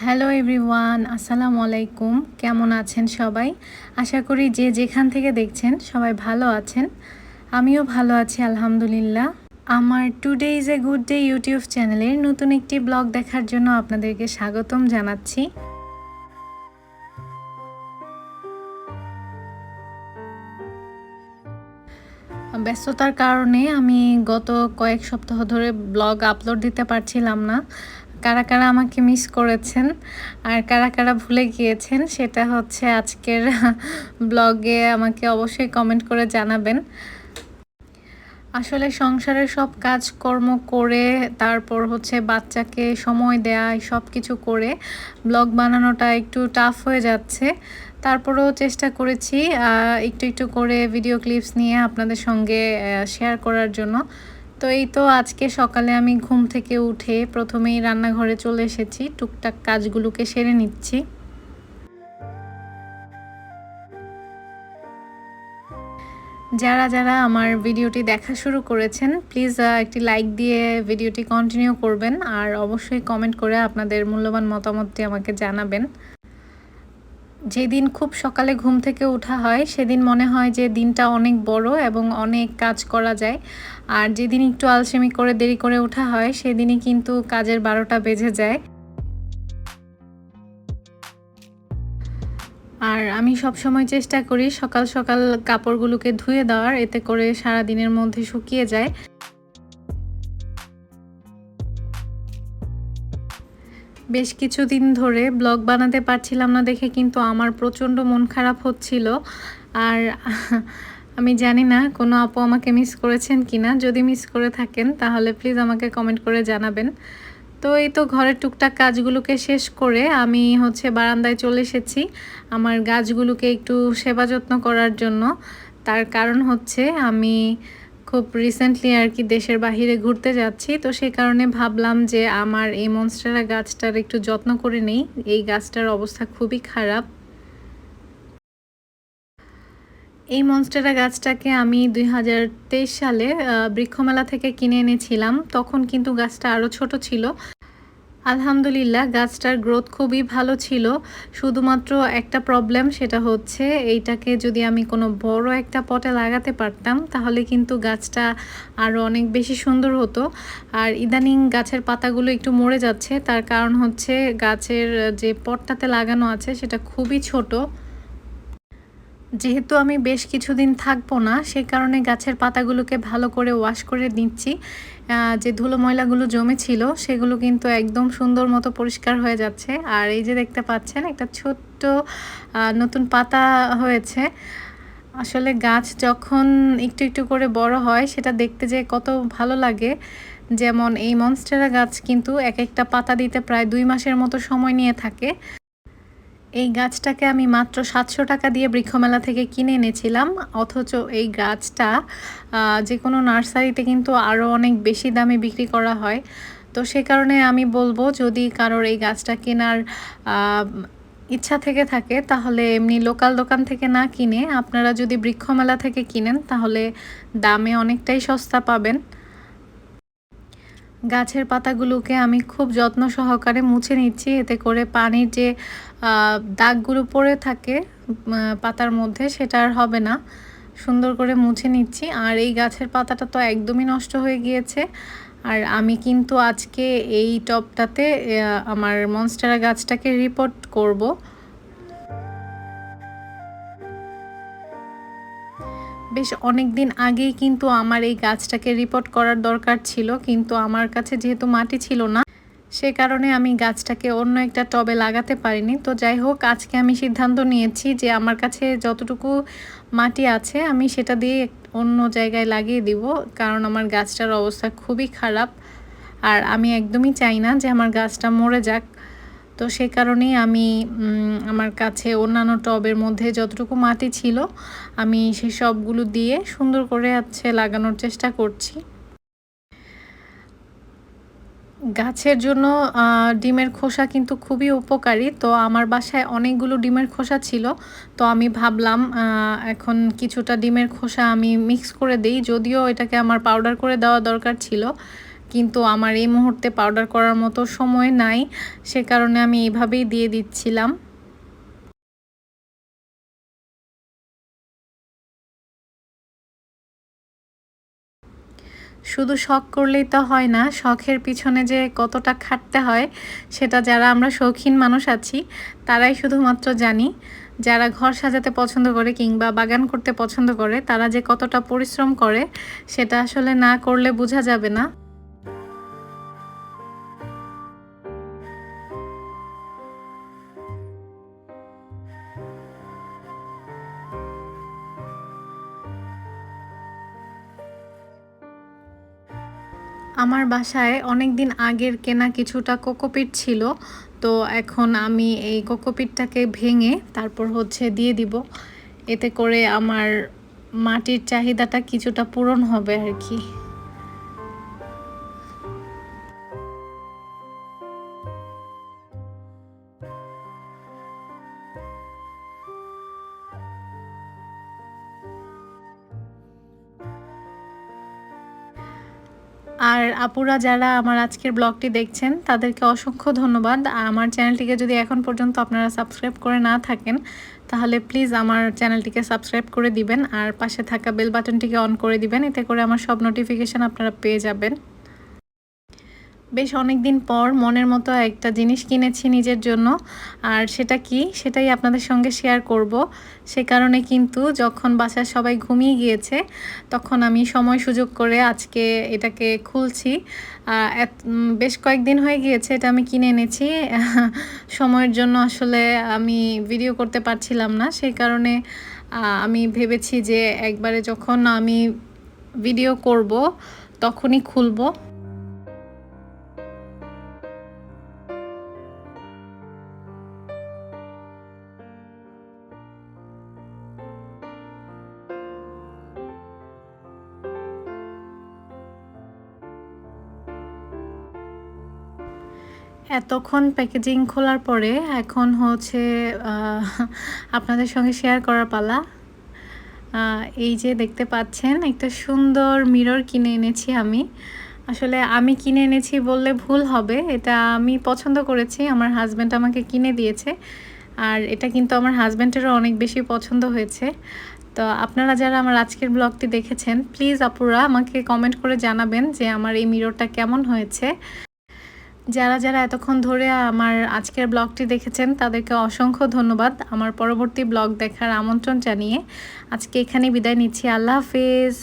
Hello everyone, আসসালামু আলাইকুম। কেমন আছেন সবাই? আশা করি যে যেখান থেকে দেখছেন সবাই ভালো আছেন। আমিও ভালো আছি আলহামদুলিল্লাহ। আমার today is a good day YouTube চ্যানেলের নতুন একটি ব্লগ দেখার জন্য আপনাদেরকে স্বাগতম জানাচ্ছি। ব্যস্ততার কারণে আমি গত কয়েক সপ্তাহ ধরে ব্লগ আপলোড দিতে পারছিলাম না। কারা কারা আমাকে মিস করেছেন আর কারা কারা ভুলে গিয়েছেন সেটা হচ্ছে আজকের ব্লগে আমাকে অবশ্যই কমেন্ট করে জানাবেন। আসলে সংসারের সব কাজকর্ম করে তারপর হচ্ছে বাচ্চাকে সময় দেয়া সব কিছু করে ব্লগ বানানোটা একটু টাফ হয়ে যাচ্ছে। তারপরেও চেষ্টা করেছি একটু একটু করে ভিডিও ক্লিপস নিয়ে আপনাদের সঙ্গে শেয়ার করার জন্য। তো এই তো আজকে সকালে আমি ঘুম থেকে উঠে প্রথমেই রান্নাঘরে চলে এসেছি, টুকটাক কাজগুলোকে সেরে নিচ্ছি। যারা যারা আমার ভিডিওটি দেখা শুরু করেছেন প্লিজ একটি লাইক দিয়ে ভিডিওটি কন্টিনিউ করবেন আর অবশ্যই কমেন্ট করে আপনাদের মূল্যবান মতামতটি আমাকে জানাবেন। যেদিন খুব সকালে ঘুম থেকে ওঠা হয় সেদিন মনে হয় যে দিনটা অনেক বড় এবং অনেক কাজ করা যায়, আর যেদিন একটু আলসেমি করে দেরি করে ওঠা হয় সেদিনই কিন্তু কাজের 12টা বেজে যায়। আর আমি সবসময় চেষ্টা করি সকাল সকাল কাপড়গুলোকে ধুয়ে দেওয়ার, এতে করে সারা দিনের মধ্যে শুকিয়ে যায়। বেশ কিছুদিন ধরে ব্লগ বানাতে পারছিলাম না দেখে কিন্তু আমার প্রচণ্ড মন খারাপ হচ্ছিল। আর আমি জানি না কোনো আপু আমাকে মিস করেছেন কিনা, যদি মিস করে থাকেন তাহলে প্লিজ আমাকে কমেন্ট করে জানাবেন। তো এই তো ঘরের টুকটাক কাজগুলোকে শেষ করে আমি হচ্ছে বারান্দায় চলে এসেছি আমার গাছগুলোকে একটু সেবা যত্ন করার জন্য। তার কারণ হচ্ছে আমি খুব রিসেন্টলি আর কি দেশের বাহিরে ঘুরতে যাচ্ছি, তো সেই কারণে ভাবলাম যে আমার এই মনস্টেরা গাছটার একটু যত্ন করে নেই। এই গাছটার অবস্থা খুবই খারাপ। এই মনস্টেরা গাছটাকে আমি 2023 সালে বৃক্ষমেলা থেকে কিনে এনেছিলাম। তখন কিন্তু গাছটা আরও ছোট ছিল। আলহামদুলিল্লাহ গাছটার গ্রোথ খুবই ভালো ছিল। শুধুমাত্র একটা প্রবলেম, সেটা হচ্ছে এইটাকে যদি আমি কোনো বড় একটা পটে লাগাতে পারতাম তাহলে কিন্তু গাছটা আরও অনেক বেশি সুন্দর হতো। আর ইদানিং গাছের পাতাগুলো একটু মরে যাচ্ছে, তার কারণ হচ্ছে গাছের যে পটটাতে লাগানো আছে সেটা খুবই ছোট। যেহেতু আমি বেশ কিছুদিন থাকবো না সে কারণে গাছের পাতাগুলোকে ভালো করে ওয়াশ করে নিচ্ছি। যে ধুলো ময়লাগুলো জমেছিল সেগুলো কিন্তু একদম সুন্দর মতো পরিষ্কার হয়ে যাচ্ছে। আর এই যে দেখতে পাচ্ছেন একটা ছোট্ট নতুন পাতা হয়েছে। আসলে গাছ যখন একটু একটু করে বড় হয় সেটা দেখতে যে কত ভালো লাগে। যেমন এই মনস্টেরা গাছ কিন্তু এক একটা পাতা দিতে প্রায় 2 মাসের মতো সময় নিয়ে থাকে। এই গাছটাকে আমি মাত্র 700 টাকা দিয়ে বৃক্ষমেলা থেকে কিনে এনেছিলাম, অথচ এই গাছটা যে কোনো নার্সারিতে কিন্তু আরও অনেক বেশি দামে বিক্রি করা হয়। তো সে কারণে আমি বলবো যদি কারোর এই গাছটা কেনার ইচ্ছা থেকে থাকে তাহলে এমনি লোকাল দোকান থেকে না কিনে আপনারা যদি বৃক্ষমেলা থেকে কিনেন তাহলে দামে অনেকটাই সস্তা পাবেন। গাছের পাতাগুলোকে আমি খুব যত্ন সহকারে মুছে নিচ্ছি, এতে করে পানির যে দাগগুলো পড়ে থাকে পাতার মধ্যে সেটা আর হবে না। সুন্দর করে মুছে নিচ্ছি। আর এই গাছের পাতাটা তো একদমই নষ্ট হয়ে গিয়েছে। আর আমি কিন্তু আজকে এই টবটাতে আমার মনস্টেরা গাছটাকে রিপোর্ট করব। বেশ অনেক দিন আগেই কিন্তু আমার এই গাছটাকে রিপোর্ট করার দরকার ছিল, কিন্তু আমার কাছে যেহেতু মাটি ছিল না সে কারণে আমি গাছটাকে অন্য একটা টবে লাগাতে পারিনি। তো যাই হোক, আজকে আমি সিদ্ধান্ত নিয়েছি যে আমার কাছে যতটুকু মাটি আছে আমি সেটা দিয়ে অন্য জায়গায় লাগিয়ে দিব, কারণ আমার গাছটার অবস্থা খুবই খারাপ। আর আমি একদমই চাই না যে আমার গাছটা মরে যাক। তো সে কারণেই আমি আমার কাছে অন্যান্য টবের মধ্যে যতটুকু মাটি ছিল আমি সেই সবগুলো দিয়ে সুন্দর করে লাগানোর চেষ্টা করছি। গাছের জন্য ডিমের খোসা কিন্তু খুবই উপকারী। তো আমার বাসায় অনেকগুলো ডিমের খোসা ছিল, তো আমি ভাবলাম এখন কিছুটা ডিমের খোসা আমি মিক্স করে দেই, যদিও এটাকে আমার পাউডার করে দেওয়া দরকার ছিল, কিন্তু আমার এই মুহূর্তে পাউডার করার মতো সময় নাই, সে কারণে আমি এইভাবেই দিয়ে দিচ্ছিলাম। শুধু শখ করলেই তো হয় না, শখের পিছনে যে কতটা খাটতে হয় সেটা যারা আমরা শৌখিন মানুষ আছি তারাই শুধুমাত্র জানি। যারা ঘর সাজাতে পছন্দ করে কিংবা বাগান করতে পছন্দ করে তারা যে কতটা পরিশ্রম করে সেটা আসলে না করলে বোঝা যাবে না। আমার বাসায় অনেক দিন আগের কেনা কিছুটা কোকোপিট ছিল। তো এখন আমি এই কোকোপিটটাকে ভেঙে তারপর দিয়ে দিব। এতে করে আমার মাটির চাহিদাটা কিছুটা পূরণ হবে আর কি। আর আপুরা যারা আমার আজকের ব্লগটি দেখছেন তাদেরকে অসংখ্য ধন্যবাদ। আমার চ্যানেলটিকে যদি এখন পর্যন্ত আপনারা সাবস্ক্রাইব করে না থাকেন তাহলে প্লিজ আমার চ্যানেলটিকে সাবস্ক্রাইব করে দিবেন আর পাশে থাকা বেল বাটনটিকে অন করে দিবেন, এতে করে আমার সব নোটিফিকেশান আপনারা পেয়ে যাবেন। বেশ অনেক দিন পর মনের মতো একটা জিনিস কিনেছি নিজের জন্য, আর সেটা কি সেটাই আপনাদের সঙ্গে শেয়ার করব। সে কারণে কিন্তু যখন বাসার সবাই ঘুমিয়ে গিয়েছে তখন আমি সময় সুযোগ করে আজকে এটাকে খুলছি। বেশ কয়েকদিন হয়ে গিয়েছে এটা আমি কিনে এনেছি। সময়ের জন্য আসলে আমি ভিডিও করতে পারছিলাম না, সেই কারণে আমি ভেবেছি যে একবারে যখন আমি ভিডিও করব তখনই খুলবো। এতক্ষণ প্যাকেজিং খোলার পরে এখন আপনাদের সঙ্গে শেয়ার করার পালা। এই যে দেখতে পাচ্ছেন একটা সুন্দর মিরর কিনে এনেছি আমি। আসলে আমি কিনে এনেছি বললে ভুল হবে, এটা আমি পছন্দ করেছি, আমার হাজব্যান্ড আমাকে কিনে দিয়েছে। আর এটা কিন্তু আমার হাজব্যান্ডেরও অনেক বেশি পছন্দ হয়েছে। তো আপনারা যারা আমার আজকের ব্লগটি দেখেছেন প্লিজ আপুরা আমাকে কমেন্ট করে জানাবেন যে আমার এই মিররটা কেমন হয়েছে। যারা যারা এতক্ষণ ধরে আমার আজকের ব্লগটি দেখেছেন তাদেরকে অসংখ্য ধন্যবাদ। আমার পরবর্তী ব্লগ দেখার আমন্ত্রণ জানিয়ে আজকে এখানেই বিদায় নিচ্ছি। আল্লাহ হাফেজ।